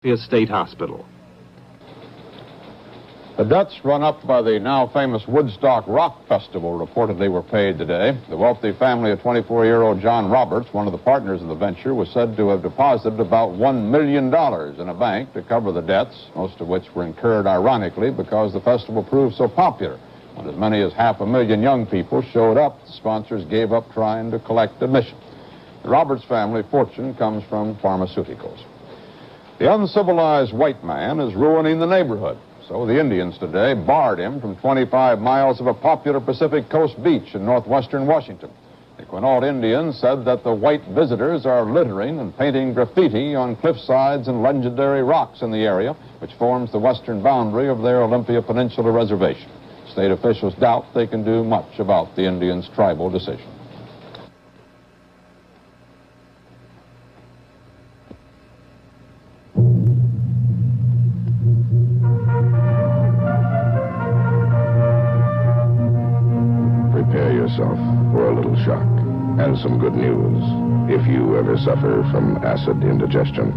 State Hospital. The debts run up by the now famous Woodstock Rock Festival reportedly were paid today. The wealthy family of 24-year-old John Roberts, one of the partners of the venture, was said to have deposited about $1 million in a bank to cover the debts, most of which were incurred ironically because the festival proved so popular. When as many as 500,000 young people showed up, the sponsors gave up trying to collect admission. The Roberts family fortune comes from pharmaceuticals. The uncivilized white man is ruining the neighborhood. So the Indians today barred him from 25 miles of a popular Pacific Coast beach in northwestern Washington. The Quinault Indians said that the white visitors are littering and painting graffiti on cliff sides and legendary rocks in the area, which forms the western boundary of their Olympia Peninsula reservation. State officials doubt they can do much about the Indians' tribal decision. Prepare yourself for a little shock and some good news if you ever suffer from acid indigestion.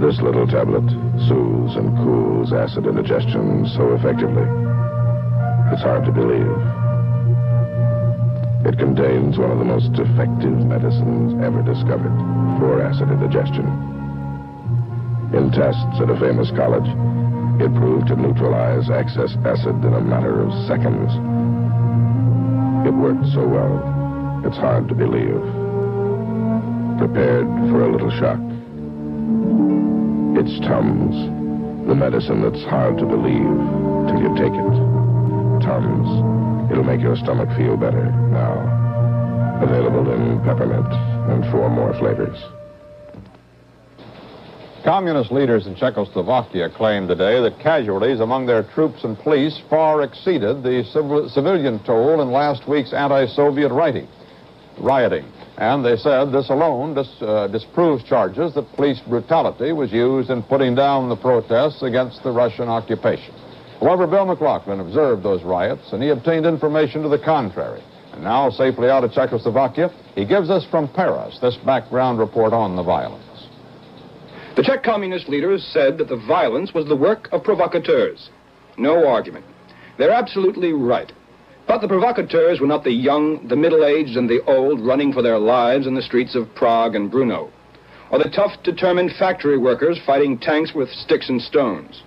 This little tablet soothes and cools acid indigestion so effectively, it's hard to believe. It contains one of the most effective medicines ever discovered for acid indigestion. In tests at a famous college, it proved to neutralize excess acid in a matter of seconds. It worked so well, it's hard to believe. Prepared for a little shock. It's Tums, the medicine that's hard to believe till you take it. Tums, it'll make your stomach feel better now. Available in peppermint and 4 more flavors. Communist leaders in Czechoslovakia claimed today that casualties among their troops and police far exceeded the civilian toll in last week's anti-Soviet rioting. And they said this alone disproves charges that police brutality was used in putting down the protests against the Russian occupation. However, Bill McLaughlin observed those riots, and he obtained information to the contrary. And now, safely out of Czechoslovakia, he gives us from Paris this background report on the violence. The Czech communist leaders said that the violence was the work of provocateurs. No argument. They're absolutely right. But the provocateurs were not the young, the middle-aged, and the old running for their lives in the streets of Prague and Brno, or the tough, determined factory workers fighting tanks with sticks and stones.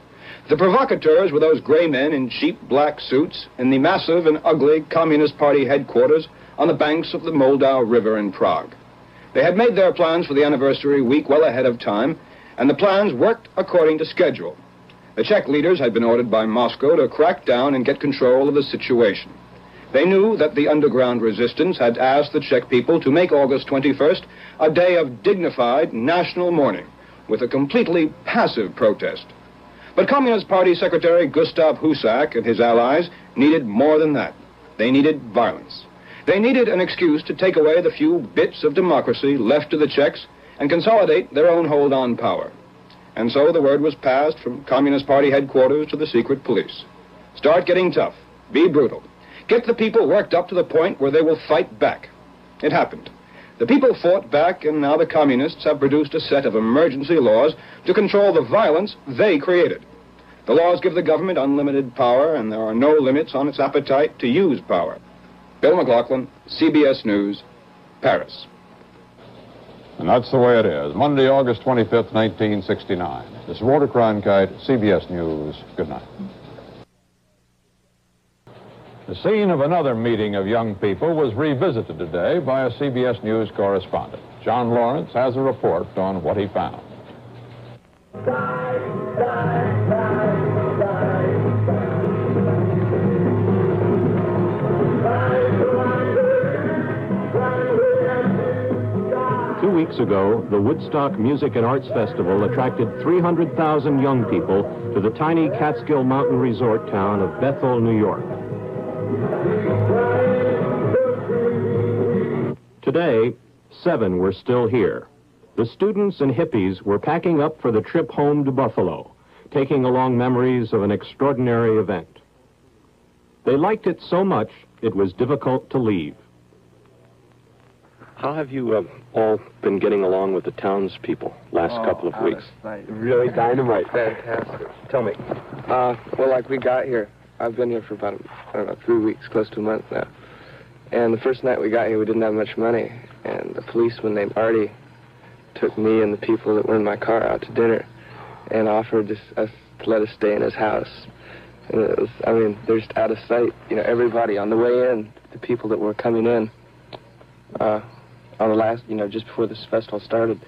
The provocateurs were those gray men in cheap black suits in the massive and ugly Communist Party headquarters on the banks of the Moldau River in Prague. They had made their plans for the anniversary week well ahead of time, and the plans worked according to schedule. The Czech leaders had been ordered by Moscow to crack down and get control of the situation. They knew that the underground resistance had asked the Czech people to make August 21st a day of dignified national mourning with a completely passive protest. But Communist Party Secretary Gustav Husak and his allies needed more than that. They needed violence. They needed an excuse to take away the few bits of democracy left to the Czechs and consolidate their own hold on power. And so the word was passed from Communist Party headquarters to the secret police. Start getting tough. Be brutal. Get the people worked up to the point where they will fight back. It happened. The people fought back, and now the communists have produced a set of emergency laws to control the violence they created. The laws give the government unlimited power, and there are no limits on its appetite to use power. Bill McLaughlin, CBS News, Paris. And that's the way it is. Monday, August 25th, 1969. This is Walter Cronkite, CBS News. Good night. The scene of another meeting of young people was revisited today by a CBS News correspondent. John Lawrence has a report on what he found. 2 weeks ago, the Woodstock Music and Arts Festival attracted 300,000 young people to the tiny Catskill Mountain resort town of Bethel, New York. Today, 7 were still here. The students and hippies were packing up for the trip home to Buffalo, taking along memories of an extraordinary event. They liked it so much, it was difficult to leave. How have you all been getting along with the townspeople last couple of weeks? Really dynamite. Fantastic. Tell me. Well, like we got here, I've been here for about, 3 weeks, close to a month now. And the first night we got here, we didn't have much money. And the policeman named Artie took me and the people that were in my car out to dinner and offered us to let us stay in his house. And it was, they're just out of sight. Everybody on the way in, the people that were coming in, on the last, just before this festival started,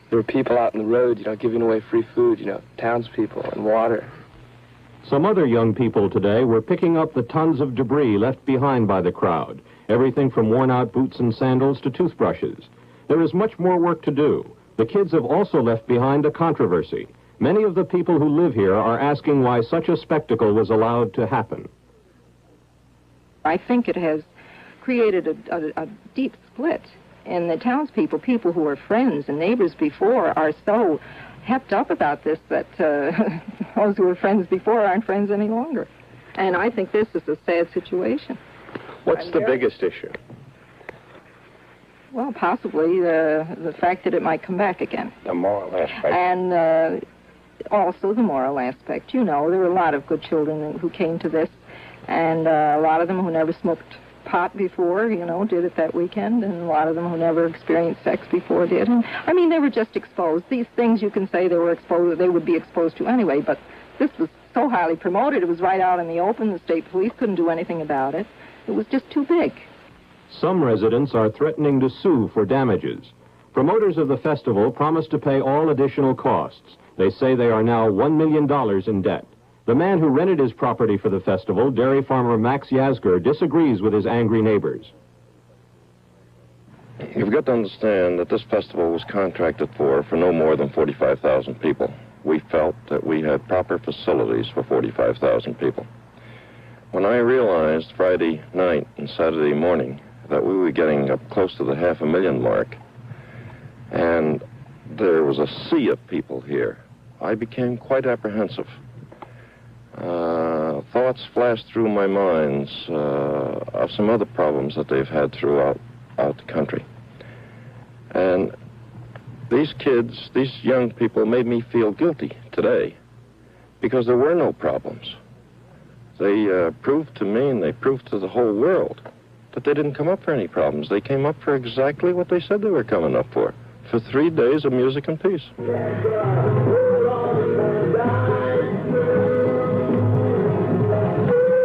there were people out in the road, giving away free food, townspeople and water. Some other young people today were picking up the tons of debris left behind by the crowd, everything from worn-out boots and sandals to toothbrushes. There is much more work to do. The kids have also left behind a controversy. Many of the people who live here are asking why such a spectacle was allowed to happen. I think it has created a deep split in the townspeople. People who were friends and neighbors before are so hepped up about this that those who were friends before aren't friends any longer. And I think this is a sad situation. What's the biggest issue? Well, possibly the fact that it might come back again. The moral aspect. And also the moral aspect. There were a lot of good children who came to this, and a lot of them who never smoked pot before, did it that weekend, and a lot of them who never experienced sex before did. And, they were just exposed. These things you can say they would be exposed to anyway, but this was so highly promoted. It was right out in the open. The state police couldn't do anything about it. It was just too big. Some residents are threatening to sue for damages. Promoters of the festival promised to pay all additional costs. They say they are now $1 million in debt. The man who rented his property for the festival, dairy farmer Max Yasgur, disagrees with his angry neighbors. You've got to understand that this festival was contracted for no more than 45,000 people. We felt that we had proper facilities for 45,000 people. When I realized Friday night and Saturday morning that we were getting up close to the 500,000 mark, and there was a sea of people here, I became quite apprehensive. Thoughts flashed through my minds of some other problems that they've had throughout the country. And these kids, these young people, made me feel guilty today because there were no problems. They proved to me and they proved to the whole world that they didn't come up for any problems. They came up for exactly what they said they were coming up for 3 days of music and peace.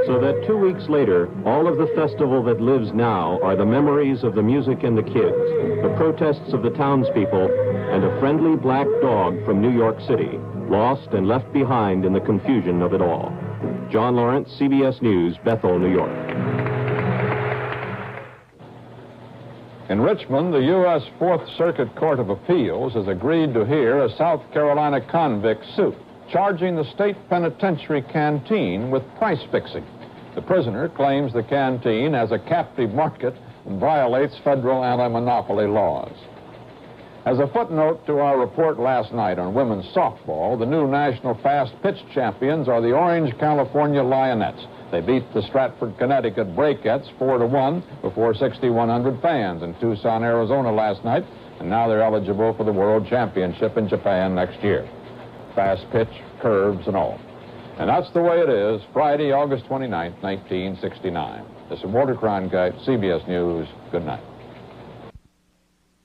So that 2 weeks later, all of the festival that lives now are the memories of the music and the kids, the protests of the townspeople, and a friendly black dog from New York City, lost and left behind in the confusion of it all. John Lawrence, CBS News, Bethel, New York. In Richmond, the U.S. Fourth Circuit Court of Appeals has agreed to hear a South Carolina convict suit charging the state penitentiary canteen with price fixing. The prisoner claims the canteen has a captive market and violates federal anti-monopoly laws. As a footnote to our report last night on women's softball, the new national fast pitch champions are the Orange, California Lionettes. They beat the Stratford, Connecticut Breakettes 4-1 before 6,100 fans in Tucson, Arizona last night, and now they're eligible for the World Championship in Japan next year. Fast pitch, curves, and all. And that's the way it is, Friday, August 29th, 1969. This is Walter Cronkite, CBS News. Good night.